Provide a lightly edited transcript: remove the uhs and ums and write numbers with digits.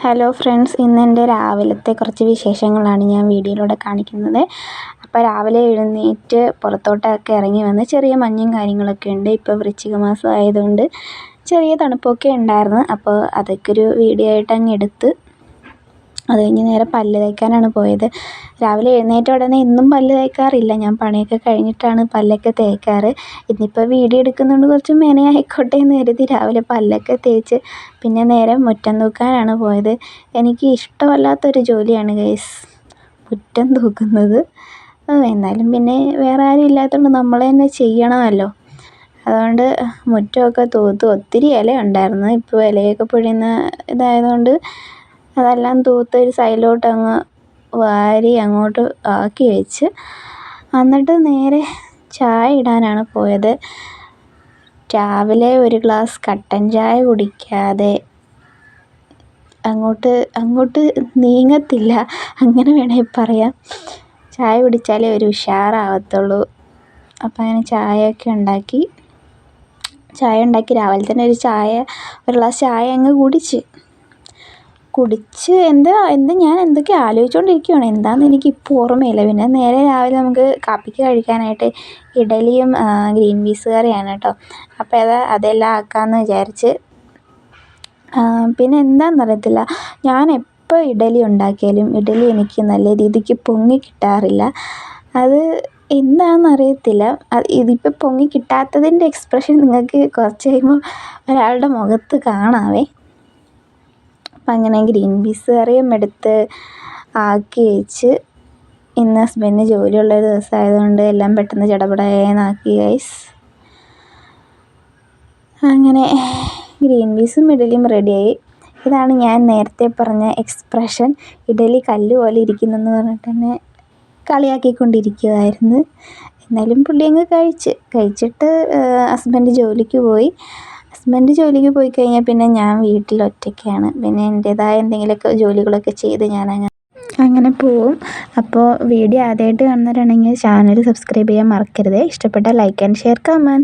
Hello friends, ഇന്നെൻ്റെ രാവിലത്തെ കുറച്ച് വിശേഷങ്ങളാണ് ഞാൻ വീഡിയോയിലൂടെ കാണിക്കുന്നത്. അപ്പോൾ രാവിലെ എഴുന്നേറ്റ് പുറത്തോട്ടൊക്കെ ഇറങ്ങി വന്ന് ചെറിയ മഞ്ഞും കാര്യങ്ങളൊക്കെ ഉണ്ട്. ഇപ്പോൾ വൃശ്ചിക മാസം ആയതുകൊണ്ട് ചെറിയ തണുപ്പൊക്കെ ഉണ്ടായിരുന്നു. അപ്പോൾ അതൊക്കെ ഒരു വീഡിയോ ആയിട്ട് അങ്ങ് എടുത്ത് അത് കഴിഞ്ഞ് നേരെ പല്ല് തേക്കാനാണ് പോയത്. രാവിലെ എഴുന്നേറ്റ ഉടനെ എന്നും പല്ല് തേക്കാറില്ല, ഞാൻ പണിയൊക്കെ കഴിഞ്ഞിട്ടാണ് പല്ലൊക്കെ തേക്കാറ്. ഇന്നിപ്പോൾ വീഡിയോ എടുക്കുന്നതുകൊണ്ട് കുറച്ച് മെനയായിക്കോട്ടെ എന്ന് കരുതി രാവിലെ പല്ലൊക്കെ തേച്ച് പിന്നെ നേരെ മുറ്റം തൂക്കാനാണ് പോയത്. എനിക്ക് ഇഷ്ടമല്ലാത്തൊരു ജോലിയാണ് ഗൈസ് മുറ്റം തൂക്കുന്നത്. എന്നാലും പിന്നെ വേറെ ആരും ഇല്ലാത്തതുകൊണ്ട് നമ്മൾ തന്നെ ചെയ്യണമല്ലോ. അതുകൊണ്ട് മുറ്റമൊക്കെ തൂത്ത് ഒത്തിരി ഇല ഉണ്ടായിരുന്നു. ഇപ്പോൾ ഇലയൊക്കെ പൊഴിയുന്ന ഇതായതുകൊണ്ട് അതെല്ലാം തൂത്ത് ഒരു സൈഡിലോട്ട് അങ്ങ് വാരി അങ്ങോട്ട് ആക്കി വെച്ച് എന്നിട്ട് നേരെ ചായ ഇടാനാണ് പോയത്. രാവിലെ ഒരു ഗ്ലാസ് കട്ടൻ ചായ കുടിക്കാതെ അങ്ങോട്ട് നീങ്ങത്തില്ല, അങ്ങനെ വേണമെങ്കിൽ പറയാം. ചായ കുടിച്ചാലേ ഒരു ഉഷാറാവത്തുള്ളൂ. അപ്പം അങ്ങനെ ചായ ഉണ്ടാക്കി രാവിലെ തന്നെ ഒരു ഗ്ലാസ് ചായ അങ്ങ് കുടിച്ച് ഞാൻ എന്തൊക്കെ ആലോചിച്ചുകൊണ്ടിരിക്കുകയാണ്, എന്താണെന്ന് എനിക്കിപ്പോൾ ഓർമ്മയില്ല. പിന്നെ നേരെ രാവിലെ നമുക്ക് കാപ്പിക്ക് കഴിക്കാനായിട്ട് ഇഡലിയും ഗ്രീൻ പീസ് കറിയാണ് കേട്ടോ. അപ്പോൾ അതെല്ലാം ആക്കാമെന്ന് വിചാരിച്ച്. പിന്നെ എന്താണെന്നറിയത്തില്ല, ഞാൻ എപ്പോൾ ഇഡലി ഉണ്ടാക്കിയാലും ഇഡലി എനിക്ക് നല്ല രീതിക്ക് പൊങ്ങി കിട്ടാറില്ല. അത് എന്താണെന്നറിയത്തില്ല. ഇതിപ്പോൾ പൊങ്ങി കിട്ടാത്തതിൻ്റെ എക്സ്പ്രഷൻ നിങ്ങൾക്ക് കുറച്ച് കഴിയുമ്പോൾ ഒരാളുടെ മുഖത്ത് കാണാവേ. അപ്പം അങ്ങനെ ഗ്രീൻ പീസ് കറിയും എടുത്ത് ആക്കി വെച്ച്. ഇന്ന് ഹസ്ബൻഡിന് ജോലിയുള്ളൊരു ദിവസമായതുകൊണ്ട് എല്ലാം പെട്ടെന്ന് ചടപടയെന്നാക്കി ഗൈസ്. അങ്ങനെ ഗ്രീൻ പീസും ഇഡലിയും റെഡിയായി. ഇതാണ് ഞാൻ നേരത്തെ പറഞ്ഞ എക്സ്പ്രഷൻ, ഇഡലി കല്ല് പോലെ ഇരിക്കുന്നെന്ന് പറഞ്ഞിട്ട് തന്നെ കളിയാക്കിക്കൊണ്ടിരിക്കുമായിരുന്നു. എന്നാലും പുള്ളി അങ്ങ് കഴിച്ചിട്ട് ഹസ്ബൻഡ് ജോലിക്ക് പോയി കഴിഞ്ഞാൽ പിന്നെ ഞാൻ വീട്ടിൽ ഒറ്റയ്ക്കാണ്. പിന്നെ എൻ്റേതായ എന്തെങ്കിലുമൊക്കെ ജോലികളൊക്കെ ചെയ്ത് ഞാൻ അങ്ങനെ പോവും. അപ്പോൾ വീഡിയോ ആദ്യമായിട്ട് കാണുന്നവരാണെങ്കിൽ ചാനൽ സബ്സ്ക്രൈബ് ചെയ്യാൻ മറക്കരുത്. ഇഷ്ടപ്പെട്ടാൽ ലൈക്ക് ആൻഡ് ഷെയർ, കമൻറ്റ്.